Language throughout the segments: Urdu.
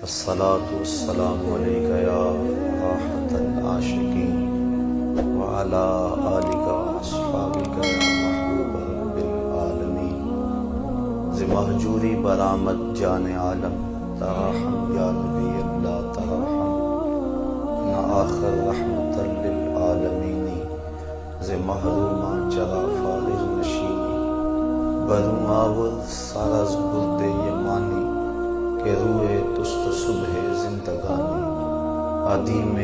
الصلاة والسلام علیک یا راحت العاشقین وعلی آلک واصحابک یا محبوب رب العالمین ز مہجوری برآمد جان عالم تراحم یا نبی اللہ تراحم نہ آخر رحمت للعالمین ز محرومہ چرا فارغ نشینی بروں آور سارز برد یمانی کہ روئے تست صبح زندگانی عدیم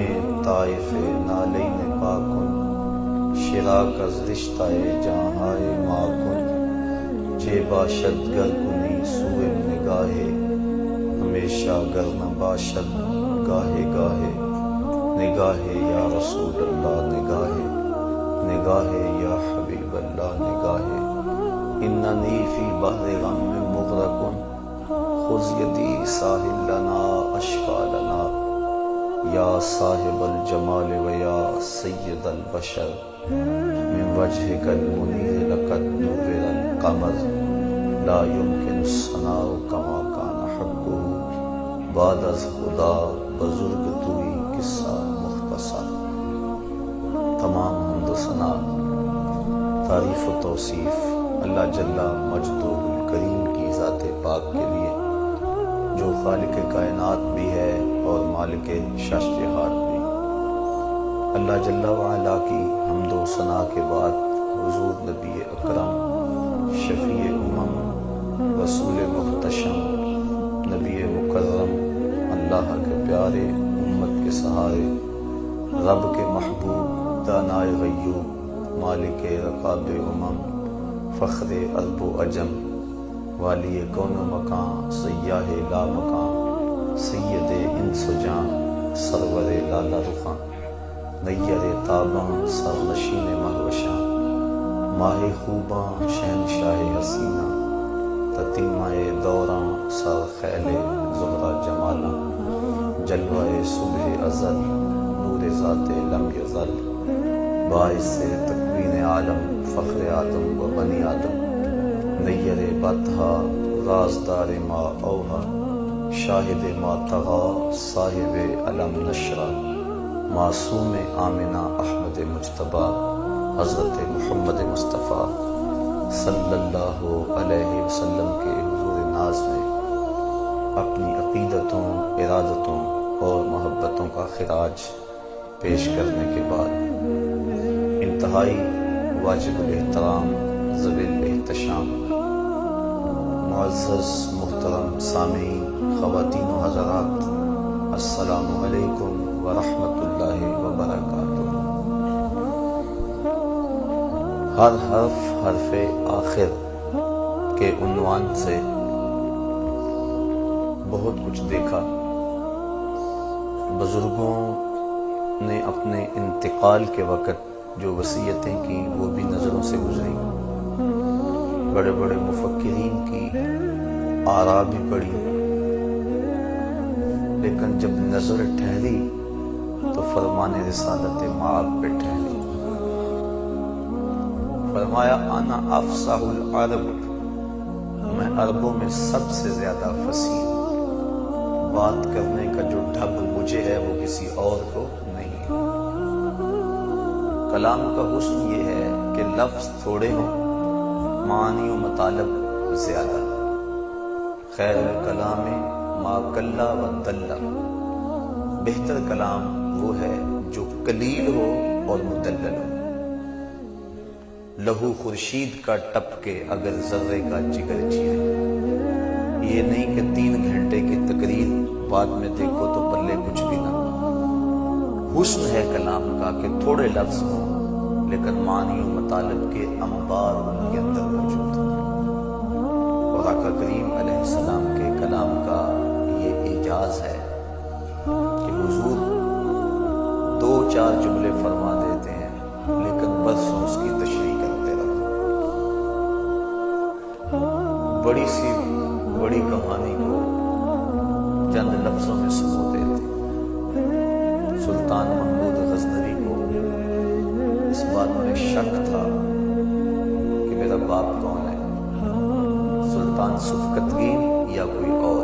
طائف نالین پاکن شراک از رشتہ جہاں ماکن چے باشد گر کنی سوئے نگاہے ہمیشہ گر نہ باشد گاہے گاہے نگاہے یا رسول اللہ نگاہے نگاہے یا حبیب اللہ نگاہے اننی فی بحر غم مغرقن خذ یدی ساحل لنا اشفا لنا یا صاحب الجمال و یا سید البشر من وجهک المنیر لقد نور القمر لا يمكن الثناء كما كان حقه بعد از خدا بزرگ توئی قصہ مختصر۔ تمام حمد و ثنا تعریف و توصیف اللہ جل مجدہ الکریم کی ذات پاک کے لیے جو خالق کائنات بھی ہے اور مالک شش جہات بھی۔ اللہ جل وعلا کی حمد و ثنا کے بعد حضور نبی اکرم شفیع امم رسول محتشم نبی مکرم اللہ کے پیارے امت کے سہارے رب کے محبوب دانائے غیوب مالک رقاب امم فخر عرب و عجم والی کون و مکان سیاہ لا مکان سید انس و جان سرور لالا رخاں نیر تاباں سرنشین مہوشاں ماہ خوباں شہنشاہ حسینہ تتیمہ دوراں سر خیل زہرہ جمالاں جلوہ صبح ازل نور ذات لم یزل باعث تکوین عالم فخر آدم و بنی آدم نیر بطحا رازدار ما اوہا شاہد ما تغا صاحب علم نشرہ معصوم آمنہ احمد مجتبی حضرت محمد مصطفیٰ صلی اللہ علیہ وسلم کے حضور ناز میں اپنی عقیدتوں ارادتوں اور محبتوں کا خراج پیش کرنے کے بعد انتہائی واجب الاحترام ذوی الاحتشام معزز محترم سامعین خواتین و حضرات السلام علیکم ورحمۃ اللہ وبرکاتہ۔ ہر حرف حرف آخر کے عنوان سے بہت کچھ دیکھا۔ بزرگوں نے اپنے انتقال کے وقت جو وصیتیں کی وہ بھی نظروں سے گزری، بڑے بڑے مفکرین کی آراء بھی پڑھی، لیکن جب نظر ٹھہری تو فرمان رسالت مآب پہ ٹھہری۔ فرمایا انا افصح العرب، میں عربوں میں سب سے زیادہ فصیح ہوں، بات کرنے کا جو ڈھب مجھے ہے وہ کسی اور کو نہیں ہے۔ کلام کا حسن یہ ہے کہ لفظ تھوڑے ہوں معانی و مطالب زیادہ۔ خیر الکلام ما کلا و دلہ، بہتر کلام وہ ہے جو قلیل ہو اور مدلل ہو۔ لہو خورشید کا ٹپ کے اگر ذرے کا جگر چیرے، یہ نہیں کہ 3 گھنٹے کی تقریر بعد میں دیکھو تو پلے کچھ بھی نہ۔ حسن ہے کلام کا کہ تھوڑے لفظ ہوں لیکن معنی و مطالب کے انبار ان کے اندر موجود ہیں۔ اور آقا کریم علیہ السلام کے کلام کا یہ اعجاز ہے کہ حضور 2-4 جملے فرما دیتے ہیں لیکن برسوں اس کی تشریح کرتے رہتے۔ بڑی سی بڑی کہانی کو چند لفظوں میں سمو دیتے۔ سلطان محمود غزنوی کو اس بات میں شک تھا کہ میرا باپ کون ہے، سلطان سبکتگین یا کوئی اور۔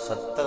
70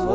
100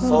100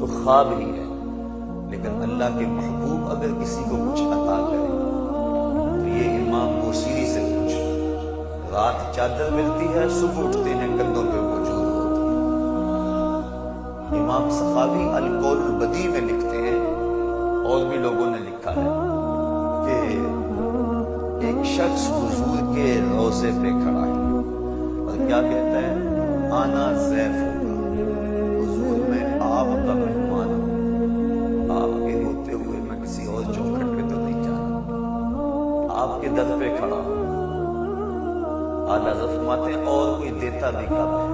تو خواب ہی ہے، لیکن اللہ کے محبوب اگر کسی کو کچھ عطا کرے تو یہ امام بوصیری سے پوچھو، رات چادر ملتی ہے، صبح اٹھتے ہیں کندھوں پہ موجود ہوتی ہے۔ امام سخاوی القول البدیع میں لکھتے ہیں، اور بھی لوگوں نے لکھا ہے کہ ایک شخص حضور کے روضے پہ کھڑا ہے اور کیا کہتا ہے، آنا ضیف ہوگا، حضور میں آپ کا مہمان ہوں، آپ کے ہوتے ہوئے میں کسی اور چوکھٹ پہ تو نہیں جانا، آپ کے در پہ کھڑا ہوں۔ اعلیٰ حضرت فرماتے ہیں اور کوئی دیتا بھی کب ہے،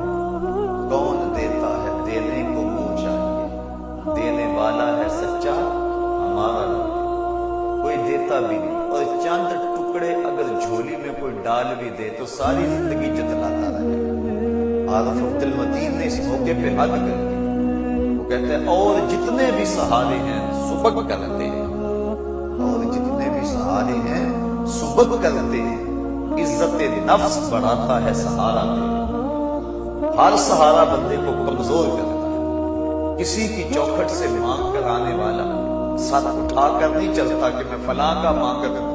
کون دیتا ہے، دینے کو منہ چاہیے، دینے والا ہے سچا ہمارا نہیں، کوئی دیتا بھی نہیں، اور چند ٹکڑے اگر جھولی میں کوئی ڈال بھی دے تو ساری زندگی جتلاتا رہے۔ عارف عبد المتین نے اس موقع پہ حد کر دی، وہ کہتے ہیں اور جتنے بھی سہارے ہیں سبق کرتے ہیں، اور جتنے بھی سہارے ہیں سبق کرتے ہیں، عزت نفس بڑھاتا ہے سہارا دے، ہر سہارا بندے کو کمزور کرتا ہے۔ کسی کی چوکھٹ سے مانگ کر آنے والا سر اٹھا کر نہیں چلتا کہ میں فلاں کا مانگ کروں،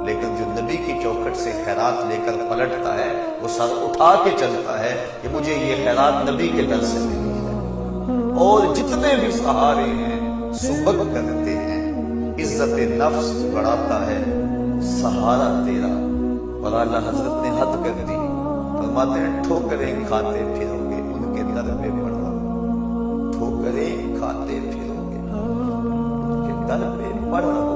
لیکن جو نبی کی چوکھٹ سے خیرات لے کر پلٹتا ہے وہ سر اٹھا کے چلتا ہے کہ مجھے یہ خیرات نبی کے در سے ملی ہے۔ اور جتنے بھی سہارے ہیں سبق کرتے ہیں، عزت نفس بڑھاتا ہے سہارا تیرا۔ اور اعلیٰ حضرت نے حد کر دی، فرماتے ہیں ٹھوکریں کھاتے پھرو گے ان کے در پہ پڑھو، ٹھوکریں کھاتے پھرو گے ان کے در پہ پڑھ رہو،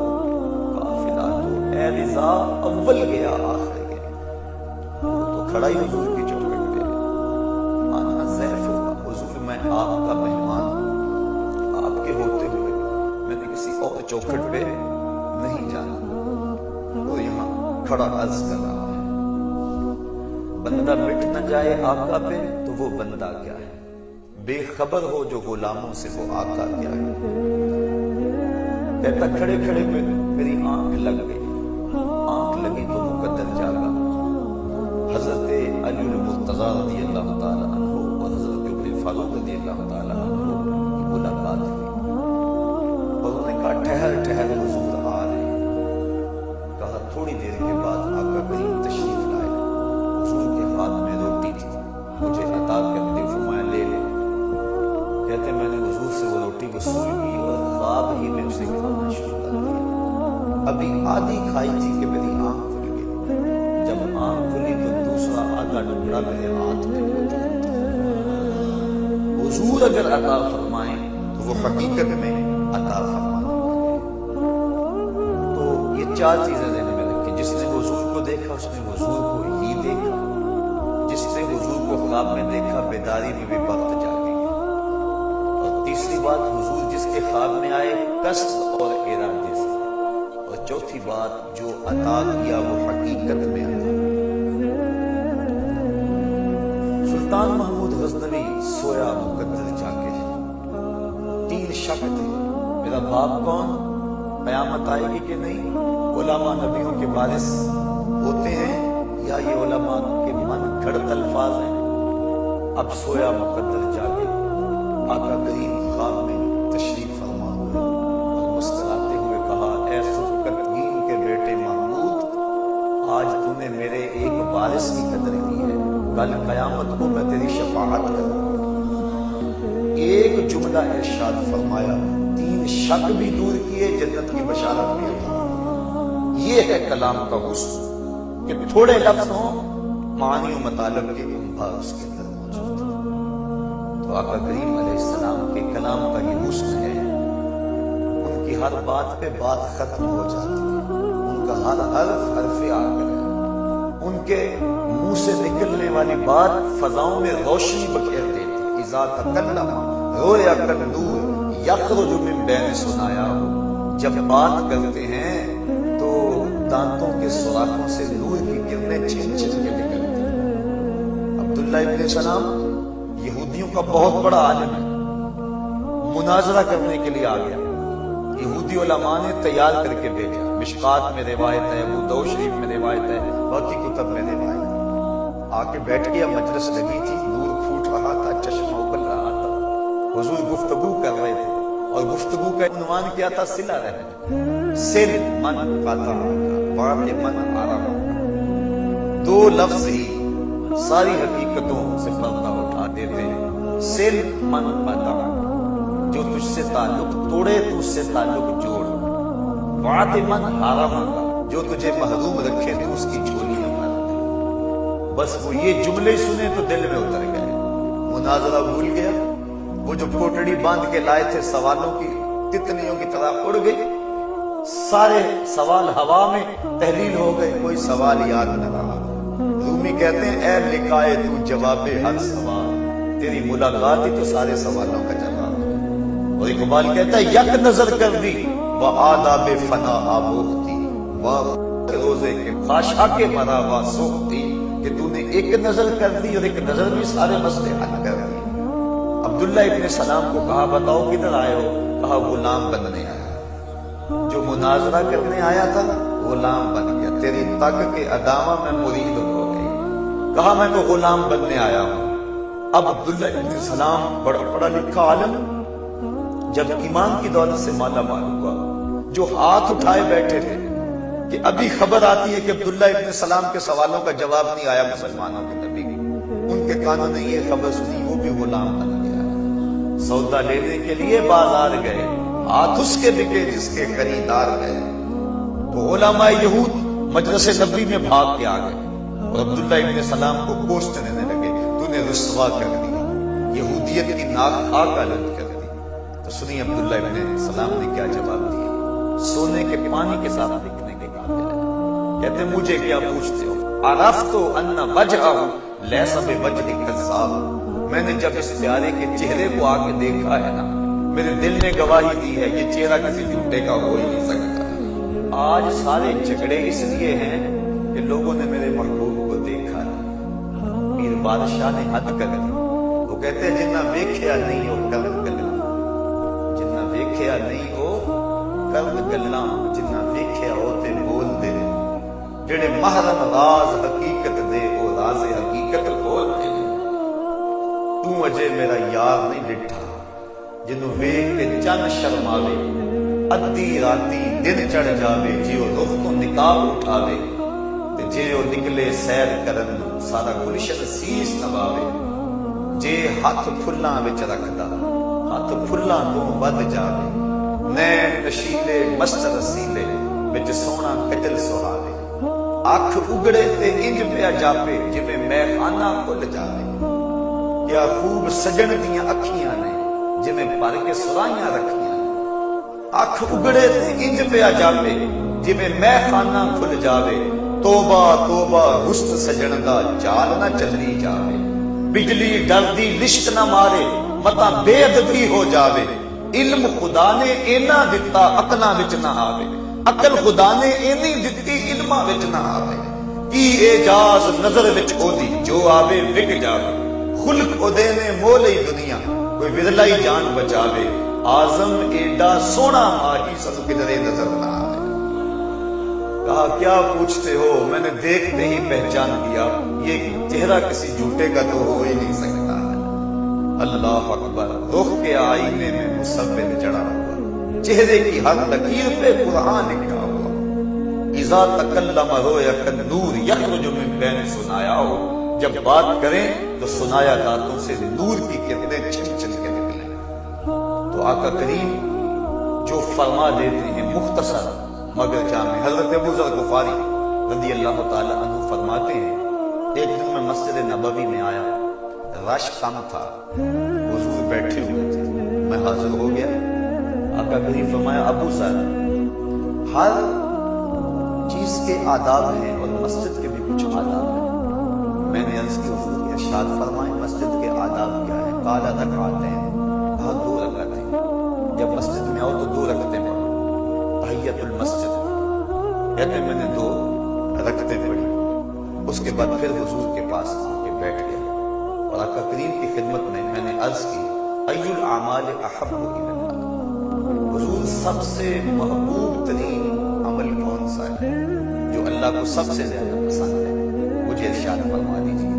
قافلہ تو اے رضا اول گیا آخر گیا، وہ تو کھڑا ہی حضور کی چوکھٹ پہ، آنا ضیف ہوگا، حضور میں آپ کا مہمان ہوں، آپ کے ہوتے ہوئے میں نے کسی اور چوکھٹ پہ نہیں جانا۔ تو یہاں کھڑا عرض کر رہا ہے، بندہ مٹ نہ جائے آقا پہ تو وہ بندہ کیا ہے، بے خبر ہو جو غلاموں سے وہ آقا کیا ہے۔ کہتا کھڑے کھڑے پہ میری آنکھ لگ گئی، آنکھ لگی تو مقدر جاگا، حضرت علی المرتضیٰ رضی اللہ تعالیٰ عنہ اور حضرت عمر فاروق رضی اللہ تعالیٰ عنہ کی ملاقات ہوئی، اور انہوں نے کہا ٹھہر ٹھہر حضور آ رہے ہیں۔ کہا تھوڑی دیر کے بعد آقا کریم تشریف لائے، حضور کے ہاتھ میں روٹی تھی، مجھے عطا کر دے، فرمایا لے لے۔ کہتے میں نے حضور سے وہ روٹی وصول کی اور خواب ہی میں اسے کھانا شروع کر دیا۔ ابھی آدھی کھائی تھی کہ میری آنکھ کھل گئی، جب آنکھ کھلی تو دوسرا آدھا ٹکڑا میرے ہاتھ میں موجود تھا۔ حضور اگر عطا فرمائیں تو وہ حقیقت میں عطا فرمائیں۔ تو یہ چار چیزیں ذہن میں رکھیں، جس نے حضور کو دیکھا اس نے حضور کو ہی دیکھا، جس نے حضور کو خواب میں دیکھا بیداری میں بھی وقت جاگے گا، اور تیسری بات حضور جس کے خواب میں آئے قصد اور ارادے سے، اور چوتھی بات جو عطا کیا وہ حقیقت میں عطا۔ سلطان محمود غزنوی سویا مقدر جاگے، تین شک تھے، میرا باپ کون، قیامت آئے گی کہ نہیں، علماء نبیوں کے وارث ہوتے ہیں یا یہ علماء کے من گھڑت الفاظ ہیں۔ اب سویا مقدر جاگے، آقا کریم خواب میں تشریف فرما ہوئے اور مسکراتے ہوئے کہا، اے خفقتگین کے بیٹے محمود، آج تو نے میرے ایک وارث کی قدر کی ہے، کل قیامت کو میں تیری شفاعت کروں۔ ایک جملہ ارشاد فرمایا، تین شک بھی دور کیے، جنت کی بشارت بھی عطا۔ یہ ہے کلام کا حسن کہ تھوڑے لفظ ہوں، معانی و مطالب کے انبار اس کے اندر موجود ہیں۔ تو آقا کریم علیہ السلام کے کلام کا یہ حسن ہے، ان کی ہر بات پہ بات ختم ہو جاتی ہے، ان کا ہر حرف حرف آخر ہے، ان کے منہ سے نکلنے والی بات فضاؤں میں روشنی بکھیر دیتی۔ اذا تکلم رویا کالنور یخرج من بین سنایا، جب بات کرتے ہیں تو دانتوں کے سوراخوں سے نور کی کرنیں چھن چھن کے نکلتی ہیں۔ عبداللہ ابن سلام یہودیوں کا بہت بڑا عالم ہے، مناظرہ کرنے کے لیے آ گیا، یہودی علماء نے تیار کر کے بھیجا، مشکات میں روایت ہے، ابو داؤد شریف میں روایت ہے، باقی کتب میں روایت ہے۔ آ کے بیٹھ گیا، مجلس لگی تھی، نور پھوٹ رہا تھا، چشمہ ابل رہا تھا، حضور گفتگو کر رہے تھے۔ اور گفتگو کا عنوان کیا تھا؟ صلہ رحم، صل من قطع واط من حرم۔ دو لفظ ہی ساری حقیقتوں سے پردہ اٹھا دیتے ہیں۔ صل من قطع، جو تجھ سے تعلق توڑے تو اس سے تعلق جوڑ۔ واط من حرم، جو تجھے محروم رکھے تو اس کی جھولی نہ بھر۔ بس وہ یہ جملے سنے تو دل میں اتر گئے، مناظرہ بھول گیا۔ وہ جو کوٹڑی باندھ کے لائے تھے سوالوں کی، تتلیوں کی طرح اڑ گئی، سارے سوال ہوا میں تحلیل ہو گئے، کوئی سوال یاد نہ رہا۔ رومی کہتے ہیں اے لکھائے تو جواب ہر سوال، تیری ملاقات ہی تو سارے سوالوں کا جواب ہے۔ اور اقبال کہتا ہے یک نظر کر دی وہ آداب فنا آبوختی، روزے کے خاشا کے مرا وا سوختی، کہ تو نے ایک نظر کر دی اور ایک نظر میں سارے مسئلے حل کر دی۔ عبداللہ ابن سلام کو کہا بتاؤ کدھر آئے ہو؟ کہا غلام بننے آیا۔ جو مناظرہ کرنے آیا تھا غلام بن گیا، تیری تک کے ادامہ میں مرید ہو گئی۔ کہا میں تو غلام بننے آیا ہوں۔ اب عبداللہ ابن سلام بڑا پڑھا لکھا عالم، جب ایمان کی دولت سے مالا مال ہوا، جو ہاتھ اٹھائے بیٹھے تھے کہ ابھی خبر آتی ہے کہ عبداللہ ابن سلام کے سوالوں کا جواب نہیں آیا مسلمانوں کے نبی، ان کے کانوں نے یہ خبر سنی، وہ بھی غلام بن گیا۔ سودا لینے کے لیے بازار گئے، ہاتھ اس کے بکے جس کے خریدار گئے، تو علماء یہود مجلس نبی میں بھاگ کے آ گئے اور عبداللہ ابن سلام کو کوشت دینے لگے، تو نے رسوا کر دیا، یہودیت کی ناک خاک آلود کر دی۔ تو سنی عبداللہ ابن سلام نے کیا جواب دیا؟ سونے کے پانی کے ساتھ لکھنے کے قابل ہے۔ کہتے مجھے کیا پوچھتے ہو؟ عرفت ان وجہہ لیس بوجہ کذاب، میں نے جب اس پیارے کے چہرے کو آ کے دیکھا ہے نا، میرے دل نے گواہی دی ہے یہ چہرہ کسی جھوٹے کا ہو ہی نہیں سکتا۔ آج سارے جھگڑے اس لیے ہیں کہ لوگوں نے میرے محبوب کو دیکھا نہیں۔ پیر بادشاہ نے حد کر دی، وہ کہتے ہیں جنہ ویکھیا نہیں ہو کرم گلنا، جنہ ویکھیا نہیں ہو کرم گلنا، جنہ ویکھیا ہو تے بول دے، جڑے محرم راز حقیقت دے وہ راز حقیقت بول دے۔ تو اجے میرا یار نہیں ڈٹھا، جنوں ویکھ کے چن شرماوے، ادھی راتی دن چڑھ جاوے، جیو رخ تو نقاب اٹھاوے، تے جیو نکلے سیر کرن سارا گلشن سیس نواوے، جے ہاتھ پھلاں وچ رکھدا ہاتھ پھلاں تو ود جاوے، نین نشیلے مست رسیلے وچ سونا کجل سہاوے، اکھ اگڑے تے انج پیا جاپے جویں میں خانہ کھل جاوے، کیا خوب سجن دیاں اکھیاں نے جویں بھر کے سرائیاں رکھیاں، اکھ اگڑے تے انج پیا جاپے جویں میں خانہ کھل جاوے، توبہ توبہ حسن سجن دا چال نہ چلی جاوے، بجلی ڈردی لشت نہ مارے متا بے ادبی ہو جاوے، علم خدا نے اینا دتا عقلاں وچ نہ آوے، عقل خدا نے اینی دتی علماں وچ نہ آوے، کی اعجاز نظر وچ او دی جو آوے وک جاوے، خلق او دے نے مولئی دنیا کوئی ودلائی جان بچاوے، آزم ایڈا سونا ماہی سب کدرے نظر نہ آوے۔ کہا کیا پوچھتے ہو؟ میں نے دیکھتے ہی پہچان لیا یہ چہرہ کسی جھوٹے کا تو ہو ہی نہیں سکتا ہے۔ اللہ اکبر، رخ کے آئینے میں مصور چڑھا ہوا، چہرے کی ہر لکیر پہ قرآن لکھا ہوا، اذا تکلم رویا کالنور یخرج من بین سنایا ہو، جب بات کریں تو سنایا دانتوں سے نور کی کرنیں چھن چھن کے نکلیں۔ تو آقا کریم جو فرما دیتے ہیں مختصر مگر جامع، حضرت ابو ذر غفاری رضی اللہ تعالی عنہ فرماتے ہیں ایک دن میں مسجد نبوی میں آیا، رش کم تھا، حضور بیٹھے ہوئے تھے، میں حاضر ہو گیا۔ آقا کریم فرمایا ابو ذر، ہر چیز کے آداب ہیں اور مسجد کے بھی کچھ آداب ہیں۔ میں نے عرض کی حضور ارشاد فرمائیں مسجد کے آداب کیا ہے؟ قال رکعتین، کہا 2 رکعتیں، جب مسجد میں آؤ تو 2 رکعتیں پڑھو، تحیت المسجد، کہتے میں نے 2 رکعتیں پڑھی، اس کے بعد پھر حضور کے پاس آ کے بیٹھ گیا اور آقا کریم کی خدمت میں نے عرض کی ای الاعمال احب الی اللہ، حضور سب سے محبوب ترین عمل کون سا ہے جو اللہ کو سب سے زیادہ پسند ہے؟ مجھے ارشاد فرما دیجیے۔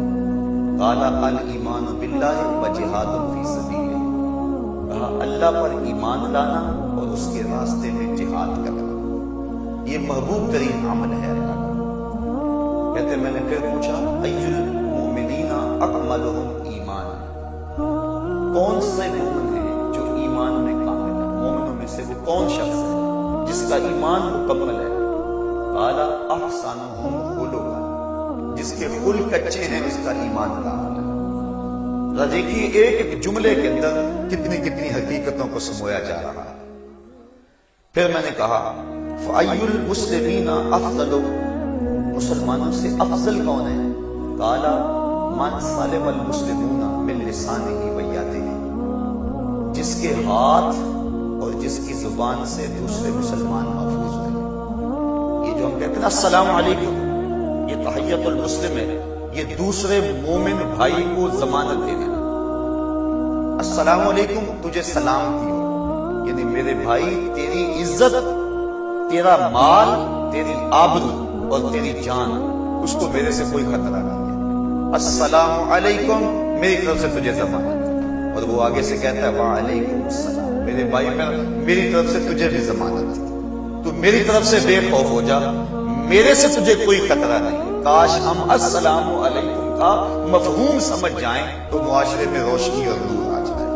قال الایمان باللہ و جہاد فی سبیلہ، کہا اللہ پر ایمان لانا اور اس کے راستے میں جہاد کرنا، یہ محبوب ترین عمل ہے اللہ کا۔ کہتے میں نے پھر پوچھا ای المؤمنین اکملہم ایمانا، کون سے مومن ہیں جو ایمان میں کامل ہے؟ مومنوں میں سے وہ کون شخص ہے جس کا ایمان مکمل ہے؟ قال احسنہم خلقا، جس کے خلق اچھے ہیں اس کا ایمان کامل ہے۔ دیکھیے ایک ایک جملے کے اندر کتنی کتنی حقیقتوں کو سمویا جا رہا ہے۔ پھر میں نے کہا فَأَيُّ الْمُسْلِمِينَ أَفْضَلُ، مسلمانوں سے افضل کون ہے؟ قَالَ مَنْ سَلِمَ الْمُسْلِمُونَ مِنْ لِسَانِهِ وَيَدِهِ، جس کے ہاتھ اور جس کی زبان سے دوسرے مسلمان محفوظ رہے۔ یہ جو ہم کہتے ہیں السلام علیکم، یہ تحیۃ المسلم ہے، یہ دوسرے مومن بھائی کو ضمانت دے دینا۔ السلام علیکم، تجھے سلام کی ہو، یعنی میرے بھائی تیری عزت، تیرا مال، تیری آبرو اور تیری جان، اس کو میرے سے کوئی خطرہ نہیں ہے۔ السلام علیکم، میری طرف سے تجھے ضمانت، اور وہ آگے سے کہتا ہے وعلیکم السلام، میرے بھائی میری طرف سے تجھے بھی ضمانت، تو میری طرف سے بے خوف ہو جا، میرے سے تجھے کوئی خطرہ نہیں۔ کاش ہم السلام علیکم کا مفہوم سمجھ جائیں تو معاشرے میں روشنی اور نور آ جائے،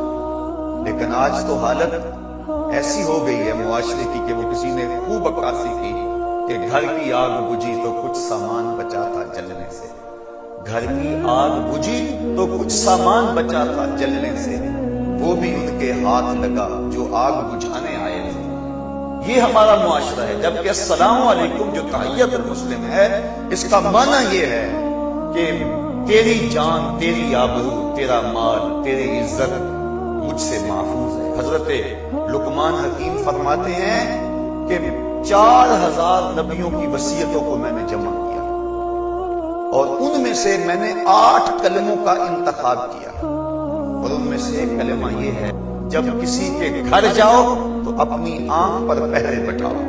لیکن آج تو حالت ایسی ہو گئی ہے معاشرے کی کہ وہ کسی نے خوب عکاسی کی کہ گھر کی آگ بجھی تو کچھ سامان بچا تھا جلنے سے، گھر کی آگ بجھی تو کچھ سامان بچا تھا جلنے سے، وہ بھی ان کے ہاتھ لگا جو آگ بجھانے آئے تھے۔ یہ ہمارا معاشرہ ہے، جبکہ السلام علیکم جو تحیۃ المسلم ہے اس کا معنی یہ ہے کہ تیری جان، تیری آبرو، تیرا مال، تیری عزت مجھ سے محفوظ ہے۔ حضرت لقمان حکیم فرماتے ہیں کہ 4000 نبیوں کی وصیتوں کو میں نے جمع کیا اور ان میں سے میں نے 8 کلموں کا انتخاب کیا، اور ان میں سے ایک کلمہ یہ ہے جب کسی کے گھر جاؤ تو اپنی آنکھ پر پہرے بٹھاؤ،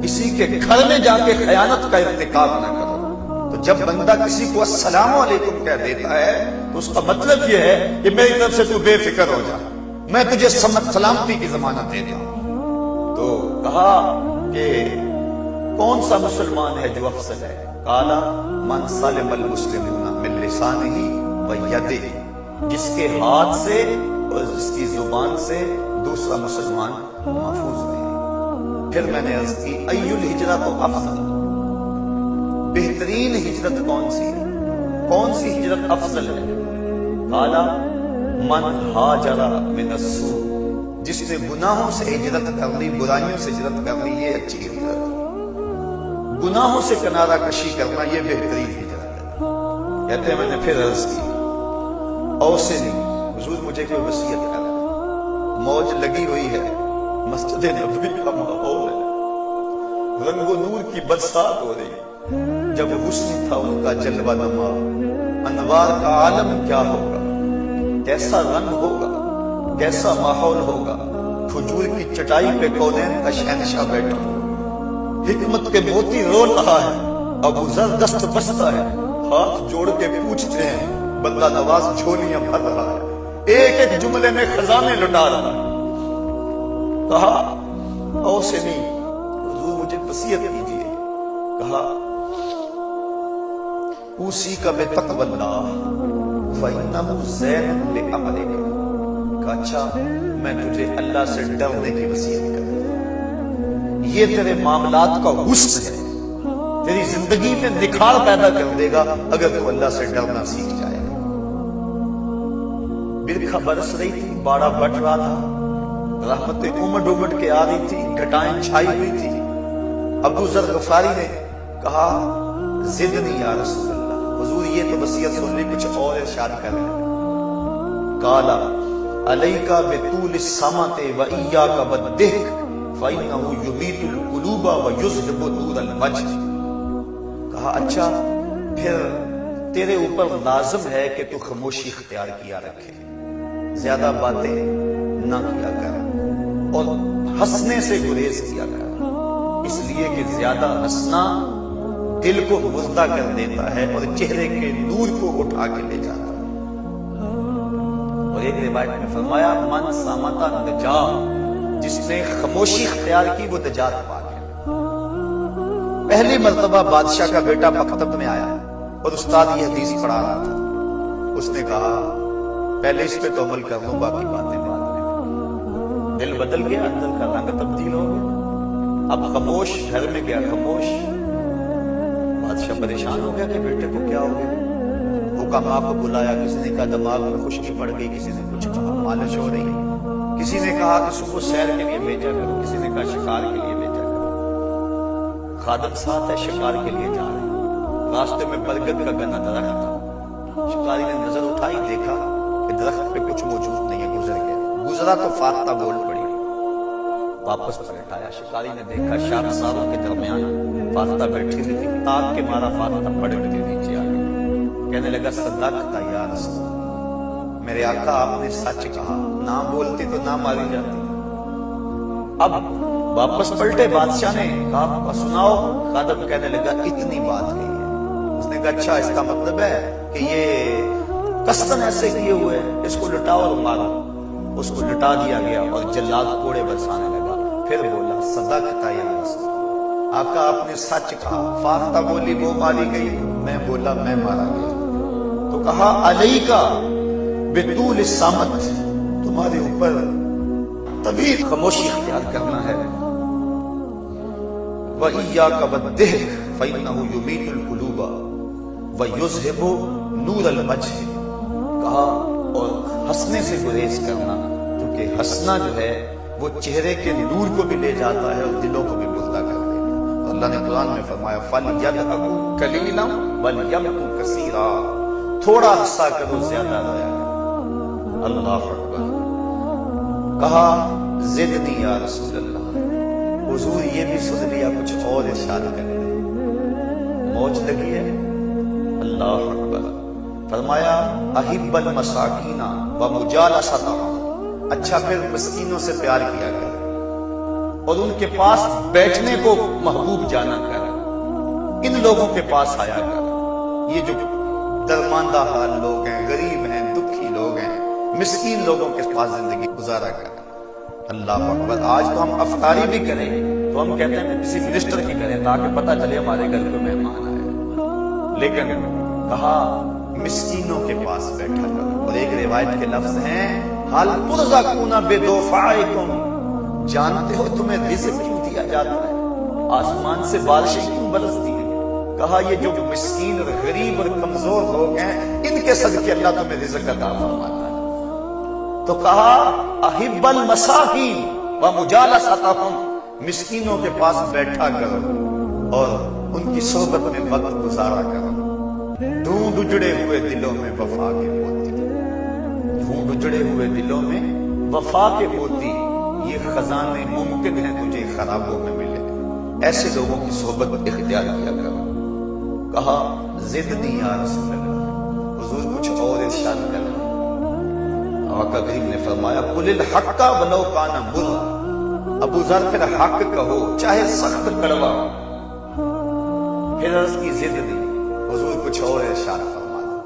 کسی کے گھر میں جا کے خیانت کا ارتکاب نہ کرو۔ تو جب بندہ کسی کو السلام علیکم کہہ دیتا ہے تو اس کا مطلب یہ ہے کہ میری طرف سے تو بے فکر ہو جا، میں تجھے سلامتی کی ضمانت دیتا ہوں۔ تو کہا کہ کون سا مسلمان ہے جو افضل ہے؟ قال من سلم المسلمون من لسانه ويده، جس کے ہاتھ سے اور جس کی زبان سے دوسرا مسلمان محفوظ رہے۔ پھر میں نے عرض کی ای الہجرۃ افضل، بہترین ہجرت کون سی ہے؟ کون سی ہجرت افضل ہے؟ قال من ہاجر من السوء، جس نے گناہوں سے ہجرت کر لی، برائیوں سے ہجرت کر لی، یہ اچھی ہجرت ہے۔ گناہوں سے کنارہ کشی کرنا یہ بہترین ہجرت ہے۔ کہتے ہیں میں نے پھر عرض کی اوصنی، حضور مجھے کوئی وصیت کر، موج لگی ہوئی ہے، مسجد نبوی کا ماحول ہے، رنگ و نور کی برسات ہو رہی ہے، جب حسن تھا ان کا جلوہ نما، انوار کا عالم کیا ہوگا، کیسا رنگ ہوگا، کیسا ماحول ہوگا، کھجور کی چٹائی پہ کونین کا شہنشاہ بیٹھا ہو، حکمت کے موتی رو رہا ہے، ابو ذر دست بستہ ہے، ہاتھ جوڑ کے پوچھتے ہیں، بندہ نواز جھولیاں بھر رہا ہے، ایک ایک جملے میں خزانے لٹا رہا ہے۔ کہا اوصنی، حضور مجھے وصیت کیجیے۔ کہا اوصیک بتقوی اللہ فإنہ زین لأمرک، کہا اچھا میں تجھے اللہ سے ڈرنے کی وصیت کروں، یہ تیرے معاملات کا حسن ہے، تیری زندگی میں نکھار پیدا کر دے گا اگر تو اللہ سے ڈرنا سیکھ جائے۔ برکھا برس رہی تھی، باڑا بٹ رہا تھا، رحمتیں امڈ امڈ کے آ رہی تھی، گھٹائیں چھائی ہوئی تھی۔ ابو ذر غفاری نے کہا زدنی یا رسول اللہ، حضور یہ تو وصیت سن لی، کچھ اور ارشاد کر رہے ہیں۔ قال علیک بطول السمت وإیاک والضحک فإنہ یمیت القلوب ویذہب نور الوجہ۔ کہا اچھا پھر تیرے اوپر لازم ہے کہ تو خاموشی اختیار کیا رکھے، زیادہ باتیں نہ کیا کر اور ہنسنے سے گریز کیا کر، اس لیے کہ زیادہ ہنسنا دل کو مردہ کر دیتا ہے اور چہرے کے نور کو اٹھا کے لے جاتا ہے۔ اور ایک روایت میں فرمایا من سامتا نجا، جس نے خاموشی اختیار کی وہ نجات پا گیا۔ پہلی مرتبہ بادشاہ کا بیٹا مکتب میں آیا اور استاد یہ حدیث پڑھا رہا تھا، اس نے کہا پہلے اس پہ تو عمل کر لوں، باقی باتیں بعد میں۔ دل بدل گیا، اندر کا رنگ تبدیل ہو گیا، اب خاموش، گھر میں گیا خاموش۔ بادشاہ پریشان ہو گیا کہ بیٹے کو کیا ہو گیا۔ حکماء کو بلایا، کسی نے کہا دماغ میں خشکی پڑ گئی، کسی نے کچھ کہا مالش ہو رہی ہے، کسی نے کہا کہ صبح سیر کے لیے بھیجا کرو، کسی نے کہا شکار کے لیے بھیجا کرو۔ خادم ساتھ ہے، شکار کے لیے جا رہے ہیں، راستے میں برگد کا گنا درخت تھا، شکاری نے نظر اٹھائی، دیکھا کہ درخت پہ کچھ موجود نہیں ہے، گزر گیا۔ گزرا تو فاتحہ بول پڑی، واپس پلٹ آیا، شکاری نے دیکھا شاخساروں کے درمیان فاتحہ بیٹھی ہوئی تھی، تاک کے مارا فاتحہ پڑھ کے نیچے آ گیا۔ کہنے لگا صدقتا یا رسول اللہ، میرے آقا آپ نے سچ کہا، نہ بولتی تو نہ ماری جاتی۔ اب واپس پلٹے، بادشاہ نے کہا سناؤ، خادم کہنے لگا اتنی بات کہی ہے۔ اس نے کہا اچھا، اس کا مطلب ہے کہ یہ قصدن ایسے کیے ہوئے ہیں، اس کو لٹاؤ اور مارو۔ اس کو لٹا دیا گیا اور جلاد کوڑے برسانے لگا۔ پھر بولا صدقتا یا رسول اللہ، آقا آپ نے سچ کہا، فاتحہ بولی وہ ماری گئی، میں بولا میں مارا گیا۔ تو کہا علیکا بطول الصمت، تمہارے اوپر طویل خاموشی اختیار کرنا ہے۔ وَإِيَّاكَ وَالضِّحْكَ فَإِنَّهُ يُمِيتُ الْقُلُوبَ وَيُذْهِبُ نُورَ الْوَجْهِ، کہا اور ہنسنے سے گریز کرنا، کیونکہ ہنسنا جو ہے وہ چہرے کے نور کو بھی لے جاتا ہے اور دلوں کو بھی مردہ کر دیتا ہے۔ اور اللہ نے قرآن میں فرمایا فَلْيَضْحَكُوا قَلِيلًا وَلْيَبْكُوا كَثِيرًا، تھوڑا ہنسا کرو زیادہ رویا کرو۔ اللہ اکبر۔ کہا زدنی یا رسول اللہ، حضور یہ بھی سن لیا، کچھ اور ارشاد کر دیں، موج لگی ہے۔ اللہ اکبر۔ فرمایا احب المساکین ومجالستہم، اچھا پھر مسکینوں سے پیار کیا کر اور ان کے پاس بیٹھنے کو محبوب جانا کر، ان لوگوں کے پاس آیا کر۔ یہ جو درماندہ حال لوگ ہیں، غریب ہیں، دکھی لوگ ہیں، مسکین لوگوں کے پاس زندگی گزارا کر۔ اللہ اکبر۔ آج تو ہم افطاری بھی کریں تو ہم کہتے ہیں کسی منسٹر کی کریں تاکہ پتہ چلے ہمارے گھر کو مہمان آئے، لیکن کہا مسکینوں کے پاس بیٹھا کرو۔ اور ایک روایت کے لفظ ہیں حل ترزقون بدفعکم، جانتے ہو تمہیں رزق کیوں دیا جاتا ہے، آسمان سے بارشیں کیوں برستی ہیں؟ کہا یہ جو مسکین اور غریب اور کمزور لوگ ہیں، ان کے صدقے اللہ تمہیں رزق عطا فرماتا ہے۔ تو کہا احب المساکین ومجالستہم، مسکینوں کے پاس بیٹھا کرو اور ان کی صحبت میں وقت گزارا کرو۔ ڈھونڈ اجڑے ہوئے دلوں میں وفا کے موتی، ڈھونڈ اجڑے ہوئے دلوں میں وفا کے موتی، یہ خزانے ممکن ہیں تجھے خرابوں میں ملے، ایسے لوگوں کی صحبت اختیار کیا کرو۔ کہا زدنی یا رسول اللہ، حضور کچھ اور ارشاد کرنا۔ آقا کریم نے فرمایا قل الحق ولو کان مرا، ابو ذر پھر حق کہو چاہے سخت کڑوا۔ پھر عرض کی زدنی، حضور کچھ اور ارشاد فرمایا۔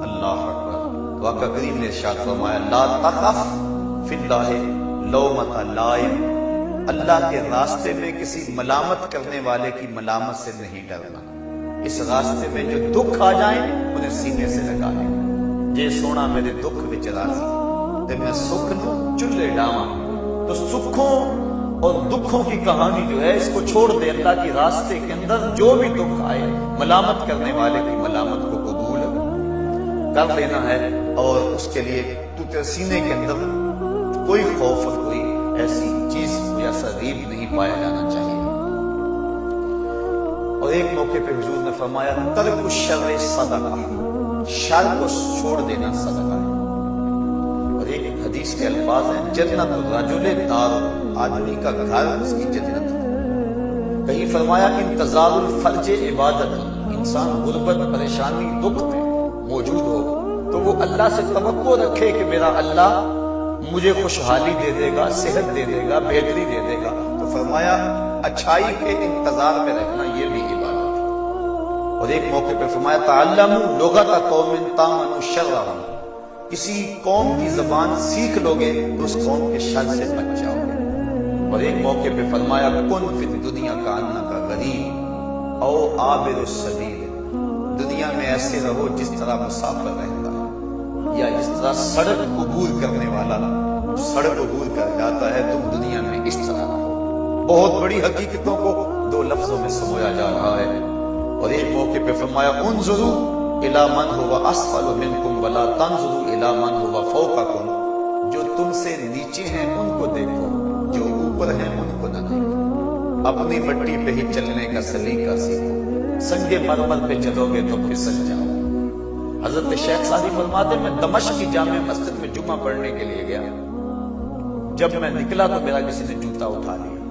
اللہ اکبر۔ تو آقا کریم نے ارشاد فرمایا لا تخف فی اللہ لومۃ لائم، اللہ کے راستے میں کسی ملامت کرنے والے کی ملامت سے نہیں ڈرنا۔ اس راستے میں جو دکھ آ جائیں انہیں سینے سے لگا لیں، جے سونا میرے دکھ وچ راضی تے میں سکھ نو چلے ڈاواں۔ تو سکھوں اور دکھوں کی کہانی جو ہے اس کو چھوڑ دے، اللہ کے راستے کے اندر جو بھی دکھ آئے ملامت کرنے والے کی ملامت کو قبول کر لینا ہے، اور اس کے لیے تو تیرے سینے کے اندر کوئی خوف اور کوئی ایسی چیز یا سریب نہیں پایا جانا چاہیے۔ اور ایک موقع پہ حضور نے فرمایا ترک الشر صدقہ، شر کو چھوڑ دینا صدقہ ہے۔ اور ایک حدیث کے الفاظ ہیں جنت الرجل دار، آدمی کا گھر اس کی جنت ہے۔ کہیں فرمایا انتظار الفرج عبادت، انسان غربت، پریشانی، دکھ میں موجود ہو تو وہ اللہ سے توقع رکھے کہ میرا اللہ مجھے خوشحالی دے دے گا، صحت دے دے گا، بہتری دے دے گا۔ تو فرمایا اچھائی کے انتظار میں رہنا یہ بھی عبادت ہے۔ اور ایک موقع پہ فرمایا تعلموا لغت قوم تامنوا شرهم، کسی قوم کی زبان سیکھ لوگے تو اس قوم کے شر سے بچ جاؤ گے۔ اور ایک موقع پہ فرمایا کن فی الدنیا کانک غریب او عابر السبیل، دنیا میں ایسے رہو جس طرح مسافر رہتا ہے، یا جس طرح سڑک عبور کرنے والا سڑک عبور کر جاتا ہے، تم دنیا میں اس طرح رہو۔ بہت بڑی حقیقتوں کو دو لفظوں میں سمجھا جا رہا ہے۔ اور ایک موقع پہ فرمایا انظروا الی من هو اسفل منکم ولا تنظروا الی من هو فوقکم، جو تم سے نیچے ہیں ان کو دیکھو، جو اوپر ہیں ان کو نہ دیکھو۔ اپنی مٹی پہ ہی چلنے کا سلیقہ سیکھو، سنگ مرمر پہ چلو گے تو پھسل جاؤ۔ حضرت شیخ سعدی فرماتے میں دمشق کی جامع مسجد میں جمعہ پڑھنے کے لیے گیا، جب میں نکلا تو میرا کسی نے جوتا اٹھا لیا،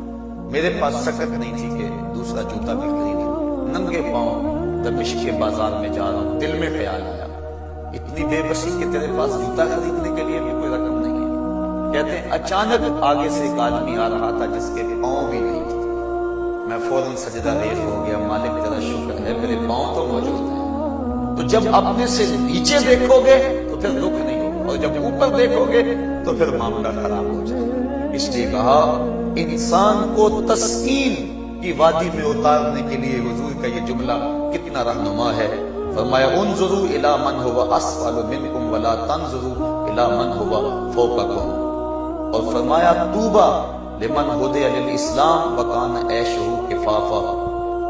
میرے پاس سکت نہیں تھی کہ دوسرا جوتا بھی خریدوں، ننگے پاؤں دمشق کے بازار میں جا رہا ہوں، دل میں خیال آیا اتنی بے بسی کہ تیرے پاس جوتا خریدنے کے لیے بھی کوئی رقم نہیں ہے۔ کہتے ہیں اچانک آگے سے ایک آدمی آ رہا تھا جس کے پاؤں بھی نہیں تھے، میں فوراً سجدہ ریز ہو گیا، مالک تیرا شکر ہے میرے پاؤں تو موجود ہیں۔ تو جب اپنے سے نیچے دیکھو گے تو پھر دکھ نہیں ہوگا، اور جب اوپر دیکھو گے تو پھر معاملہ خراب ہو جائے گا۔ اس لیے کہا انسان کو تسکین کی وادی میں اتارنے کے لیے حضور کا یہ جملہ کتنا رہنما ہے۔ فرمایا انظروا الی من هو اسفل منکم ولا تنظروا الی من هو فوقکم، اور فرمایا طوبی لمن ہدی للاسلام وکان عیشہ کفافا،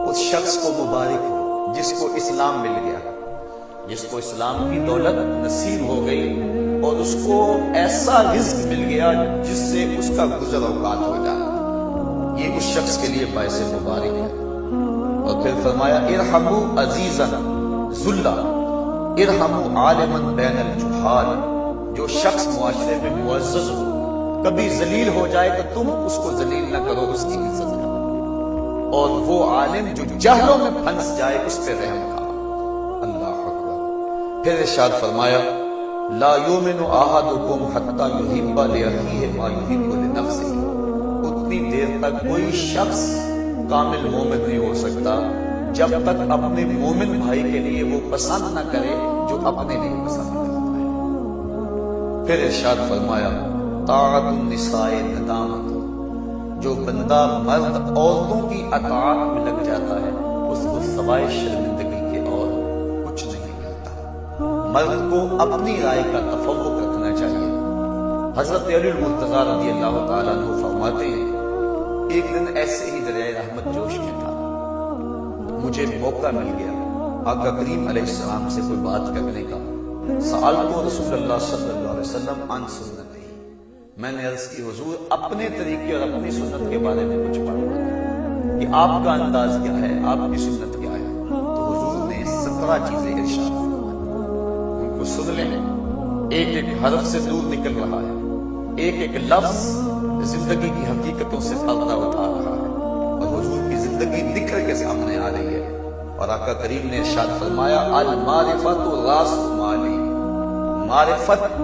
اس شخص کو مبارک ہو جس کو اسلام مل گیا، جس کو اسلام کی دولت نصیب ہو گئی اور اس کو ایسا رزق مل گیا جس سے اس کا گزر اوقات ہو جائے، یہ اس شخص کے لیے باعث مبارک ہے۔ اور پھر فرمایا ارحموا عزیزا ذلا ارحموا عالما بین الجہال، جو شخص معاشرے میں معزز ہو کبھی ذلیل ہو جائے تو تم اس کو ذلیل نہ کرو، اس کی عزت کرو، اور وہ عالم جو جہلوں میں پھنس جائے اس پہ رحم کھاؤ۔ اللہ اکبر۔ پھر ارشاد فرمایا لا یؤمن احدکم حتی یحب لاخیہ ما یحب لنفسہ، اتنی دیر تک کوئی شخص کامل مومن نہیں ہو سکتا جب تک اپنے مومن بھائی کے لیے وہ پسند نہ کرے جو اپنے لیے پسند کرتا ہے۔ پھر ارشاد فرمایا طاعت النساء ندامت، جو بندہ مرد عورتوں کی اطاعت میں لگ جاتا ہے اس کو سوائے شرمندگی کے اور کچھ نہیں ملتا۔ مرد کو اپنی رائے کا تفوق رکھنا چاہیے۔ حضرت علی المرتضیٰ رضی اللہ تعالیٰ عنہ فرماتے ہیں ایک دن ایسے ہی دریائے رحمت جوش میں تھا، مجھے موقع مل گیا آقا کریم علیہ السلام سے کوئی بات کرنے کا۔ سألت رسول اللہ صلی اللہ علیہ وسلم عن سنتی، میں نے عرض کی حضور اپنے طریقے اور اپنی سنت کے بارے میں کچھ پڑھا کہ آپ کا انداز کیا ہے، آپ کی سنت کیا ہے؟ تو حضور نے 17 چیزیں ارشاد فرمائیں، ان کو سن لیں۔ ایک ایک حرف سے دور نکل رہا ہے، ایک ایک لفظ زندگی کی حقیقتوں سے پردہ اٹھا رہا ہے، اور حضور کی زندگی نکھر کے سامنے آ رہی ہے۔ اور آقا کریم نے ارشاد فرمایا المعرفت راس مالی، معرفت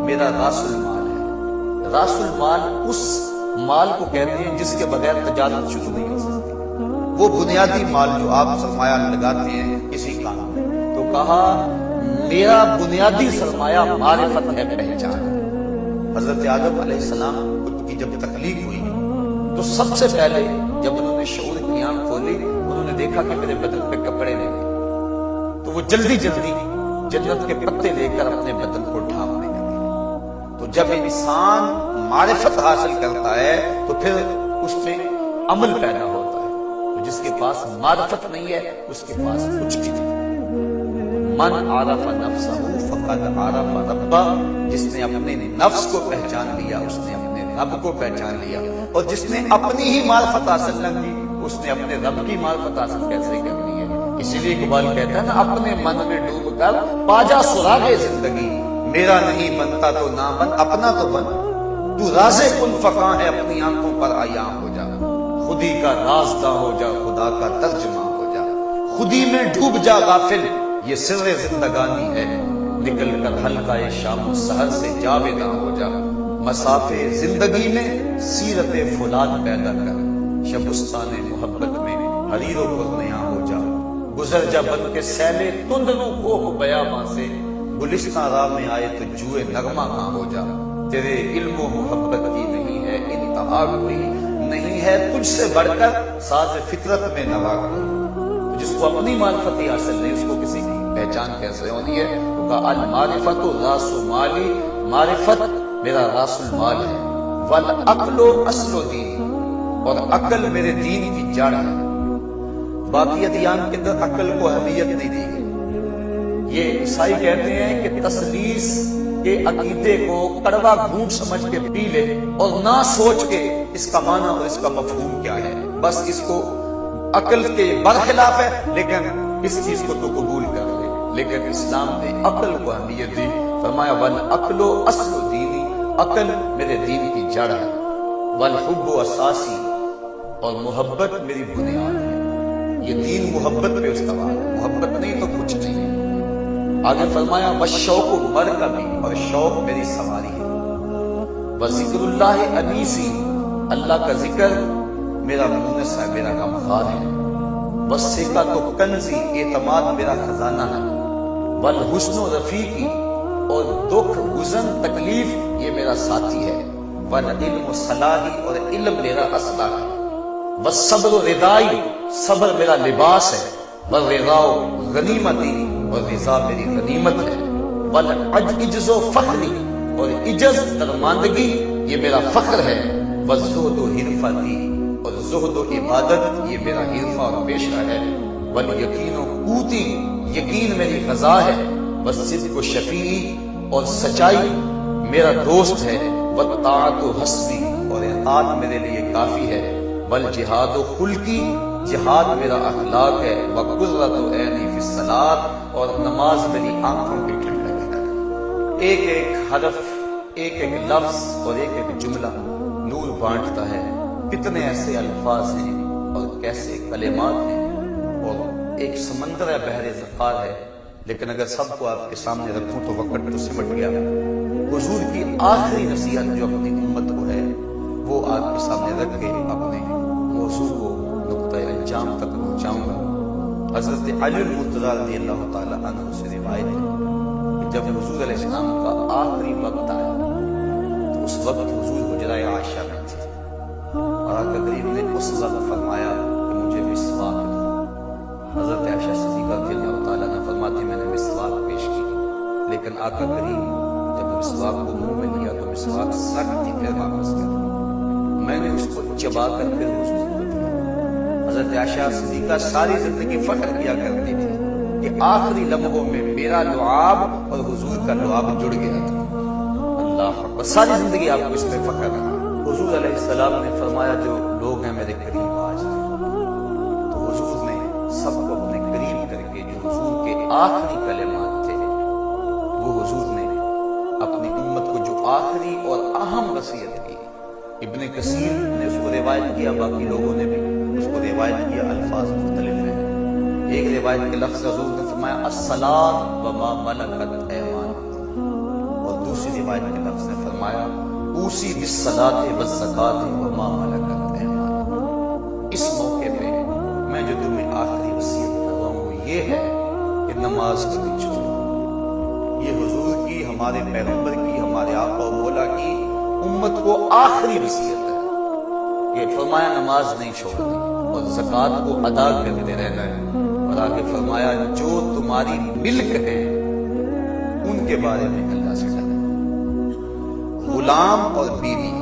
میرا راس المال ہے۔ راس المال اس مال کو کہتے ہیں جس کے بغیر تجارت شروع نہیں ہو سکتی، وہ بنیادی مال جو آپ سرمایہ لگاتے ہیں کسی کام میں۔ تو کہا میرا بنیادی سرمایہ معرفت ہے، پہچان۔ حضرت آدم علیہ السلام کی جب تخلیق ہوئی تو سب سے پہلے جب انہوں نے شعور کی آنکھ کھولی انہوں نے دیکھا کہ میرے بدن پہ کپڑے نہیں، تو وہ جلدی جلدی جنت کے پتے لے کر اپنے بدن کو ڈھانپنے لگے۔ تو جب انسان معرفت حاصل کرتا ہے تو پھر اس میں عمل پیدا ہوتا ہے، تو جس کے پاس معرفت نہیں ہے اس کے پاس کچھ بھی نہیں۔ من عرف نفسہ فقد عرف ربہ، جس نے اپنے نفس کو پہچان لیا اس نے اپنے رب کو پہچان لیا، اور جس نے اپنی ہی معرفت حاصل نہ کی اس نے اپنے رب کی معرفت حاصل کیسے کرنی ہے؟ اسی لیے اقبال کہتا ہے نا اپنے من میں ڈوب کر پاجا سراغ زندگی، میرا نہیں بنتا تو نہ بن اپنا تو بن، تو راز کن فقاں ہے اپنی آنکھوں پر عیاں ہو جا، خودی کا رازداں ہو جا خدا کا ترجمہ ہو جا، خودی میں ڈوب جا غافل یہ سر زندگانی ہے، نکل کر حلقہ شام و سحر سے جاویداں ہو جا، مسافے زندگی میں سیرت فولاد پیدا کر، شبستان محبت میں حریر و پرنیاں ہو جا، گزر جا بن کے سیلے تندنوں کوہ بیاباں سے، گلستان راہ میں آئے تو جوئے نغمہ کہاں ہو جا، تیرے علم و محبت کی نہیں ہے انتہا کوئی، نہیں ہے تجھ سے بڑھ کر ساز فطرت میں نوا کوئی۔ جس کو اپنی معرفت ہی حاصل نہیں، اس کو کسی کی پہچان کیسے ہونی ہے؟ تو کہا المعرفت راس مالی، معرفت میرا راس المال ہے، والعقل اصل دین، اور عقل میرے دین کی جڑ ہے۔ باقی ادیان کے اندر عقل کو اہمیت نہیں دی گئی۔ یہ عیسائی کہتے ہیں کہ تثلیث کے عقیدے کو کڑوا گھونٹ سمجھ کے پی لے اور نہ سوچ کے اس کا معنی اور اس کا مفہوم کیا ہے، بس اس کو عقل کے برخلاف ہے لیکن اس چیز کو تو قبول کر لے۔ لیکن اسلام نے عقل کو اہمیت دی، فرمایا والعقل اصل دینی، عقل میرے دین کی جڑ ہے، والحب اساسی، اور محبت میری بنیاد ہے۔ یہ دین محبت پہ استوا ہے، محبت نہیں تو کچھ نہیں ہے۔ آگے فرمایا والشوق مرکبی، اور شوق میری سواری ہے، وذکر اللہ انیسی، اللہ کا ذکر میرا مونس ہے، میرا غمخوار ہے، والثقۃ کنزی، اعتماد میرا خزانہ ہے، والحسن رفیقی، اور دکھ حزن تکلیف یہ میرا ساتھی ہے، والعلم صلاحی، اور علم میرا اسلحہ ہے، والصبر ردائی، صبر میرا لباس ہے، والرضا غنیمتی، اور رضا میری غنیمت ہے، والعجز فخری، اور عجز درماندگی یہ میرا فخر ہے، والزہد حرفتی، اور زہد و عبادت یہ میرا حرفہ اور پیشہ ہے، والیقین قوتی، یقین میری غذا ہے، والصدق شفیعی، اور سچائی میرا دوست ہے، والطاعت حسبی، اور اطاعت میرے لیے کافی ہے، والجہاد خلقی، جہاد میرا اخلاق ہے، وقرۃ عینی فی الصلاۃ، اور نماز میری آنکھوں کی ٹھنڈک ہے۔ ایک ایک حرف، ایک ایک لفظ اور ایک ایک جملہ نور بانٹتا ہے۔ کتنے ایسے الفاظ ہیں اور کیسے کلمات ہیں، اور ایک سمندر ہے، بحر ذخار ہے، لیکن اگر سب کو آپ کے سامنے رکھوں تو وقت تو سمٹ گیا۔ حضور کی آخری نصیحت جو اپنی امت کو ہے وہ آپ کے سامنے رکھ کے اپنے موضوع کو نقطۂ انجام تک پہنچاؤں گا۔ حضرت علی المرتضیٰ رضی اللہ تعالی عنہ سے روایت ہے کہ جب حضور علیہ السلام کا آخری وقت آیا تو اس وقت حضور حجرہ عائشہ میں تھے، اور آقا کریم نے اس وقت فرمایا کہ مجھے مسواک دو۔ حضرت عائشہ صدیقہ رضی اللہ تعالیٰ عنہ فرماتی میں نے مسواک پیش کی، لیکن آقا کریم جب مسواک کو منہ میں لیا تو مسواک سخت تھی، پھر واپس کر دی۔ میں نے اس کو چبا کر پھر حضور کو دیا۔ حضرت عائشہ صدیقہ ساری زندگی فخر کیا کرتی تھی کہ آخری لمحوں میں میرا لعاب اور حضور کا لعاب جڑ گیا تھا۔ اللہ اکبر، ساری زندگی آپ کو اس میں فخر رہا۔ حضور علیہ السلام نے فرمایا جو لوگ ہیں میرے قریب آ جائیں، تو حضور نے سب کو اپنے قریب کر کے جو حضور کے آخری کلمات تھے وہ حضور نے اپنی امت کو جو آخری اور اہم وصیت کی، ابن کثیر نے اس کو روایت کیا، باقی لوگوں نے بھی اس کو روایت کیا، الفاظ مختلف ہیں۔ ایک روایت کے لفظ حضور نے فرمایا الصلاۃ وما ملکت ایمانکم، اور دوسری روایت کے لفظ نے فرمایا اوصی بالصلاۃ والزکاۃ وما ملکت ایمانکم۔ اس موقع پہ میں جو تمہیں آخری وصیت کر رہا ہوں وہ یہ ہے کہ نماز کو نہیں چھوڑو۔ یہ حضور کی، ہمارے پیغمبر کی، ہمارے آقا و مولا کی امت کو آخری وصیت ہے کہ فرمایا نماز نہیں چھوڑنی اور زکوٰۃ کو ادا کرتے رہنا ہے، اور آگے فرمایا جو تمہاری ملک ہے ان کے بارے میں اللہ سے ڈرنا۔ غلام اور بیوی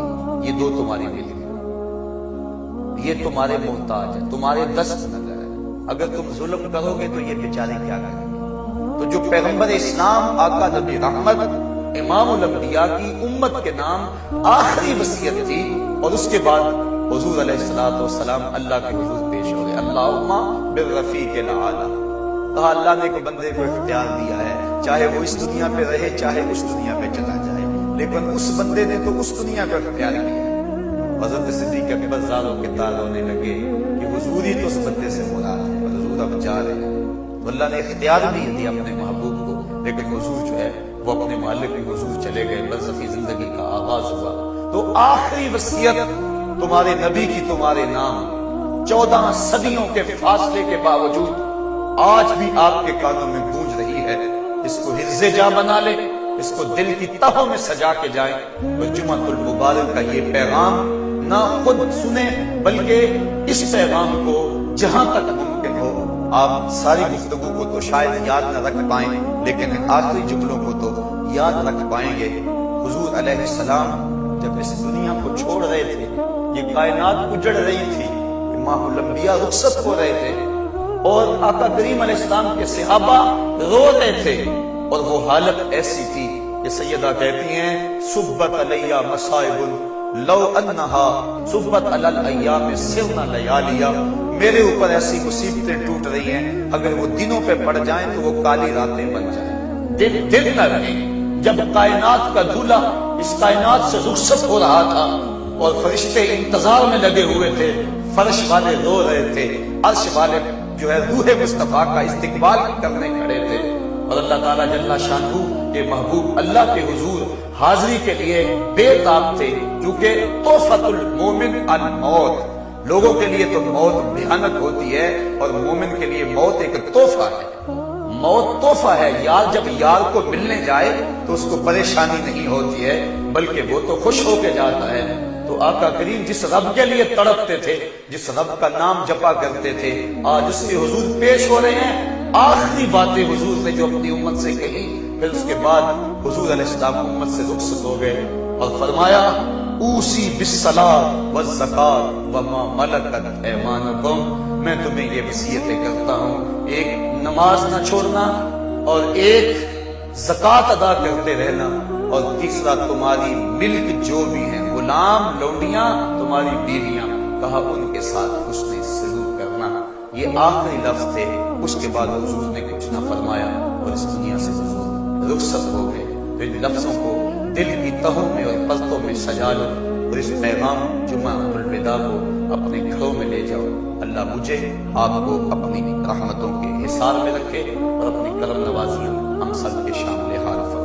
یہ دو تمہاری ملک ہے، یہ تمہارے محتاج ہے، تمہارے دست نظر ہے، اگر تم ظلم کرو گے تو یہ بیچارے کیا کریں گے؟ تو جو پیغمبر اسلام، آقا نبی رحمت، امام الانبیاء کی امت کے نام آخری وصیت تھی، اور اس کے بعد حضور علیہ السلام اللہ کے حضور پیش ہو گئے۔ اللہم بالرفیق الاعلی، کہا اللہ نے کوئی بندے کو اختیار دیا ہے، چاہے وہ اس دنیا پہ رہے چاہے اس دنیا پہ چلا جائے، لیکن اس بندے نے تو اس دنیا کو اختیار کیا ہے۔ حضرت صدیق اکبر زاروں کے تار ہونے لگے کہ حضور ہی تو اس بندے سے مراد ہے، اور حضور اب جا رہے ہیں۔ تو اللہ نے اختیار نہیں دیا اپنے محبوب کو، لیکن حضور جو ہے وہ اپنے مالک کے حضور چلے گئے، برزخی زندگی کا آغاز ہوا۔ تو آخری وصیت تمہارے نبی کی تمہارے نام 14 صدیوں کے فاصلے کے باوجود آج بھی آپ کے کانوں میں گونج رہی ہے، اس کو حفظ حفظ جا بنا لے، اس کو دل کی تہوں میں سجا کے جائیں، اور جمعۃ المبارک کا یہ پیغام نہ خود سنیں بلکہ اس پیغام کو جہاں تک ممکن ہو، آپ ساری گفتگو کو تو شاید یاد نہ رکھ پائیں لیکن آخری جملوں کو تو یاد رکھ پائیں گے۔ حضور علیہ السلام جب اس دنیا کو چھوڑ رہے تھے، یہ کائنات اجڑ رہی تھی، امام الانبیاء رخصت ہو رہے تھے، اور آقا کریم علیہ السلام کے صحابہ رو رہے تھے، اور وہ حالت ایسی تھی کہ سیدہ کہتی ہیں صبت علیہ مصائب لو انہا صبت علی الایام سرنا لیالیا، میرے اوپر ایسی مصیبتیں ٹوٹ رہی ہیں اگر وہ دنوں پہ پڑ جائیں تو وہ کالی راتیں بن جائیں، دن نہ رہیں۔ جب کائنات کا دولہ اس کائنات سے رخصت ہو رہا تھا اور فرشتے انتظار میں لگے ہوئے تھے، فرش والے رو رہے تھے، عرش والے جو ہے روح مصطفیٰ کا استقبال کرنے کھڑے تھے، اور اللہ تعالیٰ جل شانہ کے محبوب اللہ کے حضور حاضری کے لیے بے تاب تھے، کیونکہ تحفۃ المومن الموت، لوگوں کے لیے تو موت بھیانک ہوتی ہے اور مومن کے لیے موت ایک تحفہ ہے، موت تحفہ ہے۔ یار جب یار کو ملنے جائے تو اس کو پریشانی نہیں ہوتی ہے بلکہ وہ تو خوش ہو کے جاتا ہے۔ تو آقا کریم جس رب کے لیے تڑپتے تھے، جس رب کا نام جپا کرتے تھے، آج اس کے حضور پیش ہو رہے ہیں، آخری باتیں حضور نے جو اپنی امت سے کہی، پھر اس کے بعد حضور علیہ السلام امت سے رخصت ہو گئے اور فرمایا اوصی بالصلاۃ والزکاۃ وما ملکت ایمانکم، میں تمہیں یہ وصیتیں کرتا ہوں، ایک نماز نہ چھوڑنا، اور ایک زکوٰۃ ادا کرتے رہنا، اور تیسرا تمہاری ملک جو بھی ہیں، غلام لونڈیاں تمہاری بیویاں، کہا ان کے ساتھ حسن سلوک کرنا۔ یہ آخری لفظ تھے، اس کے بعد حضور نے کچھ نہ فرمایا اور اس دنیا سے حضور رخصت ہو گئے۔ تو ان لفظوں کو دل کی تہوں میں اور پلتوں میں سجا لو، اور اس پیغام جمعہ الوداع کو اپنے گھروں میں لے جاؤ۔ اللہ مجھے آپ کو اپنی رحمتوں کے حصار میں رکھے اور اپنی کرم نوازیاں ہم سب کے شامل حال فرمائے۔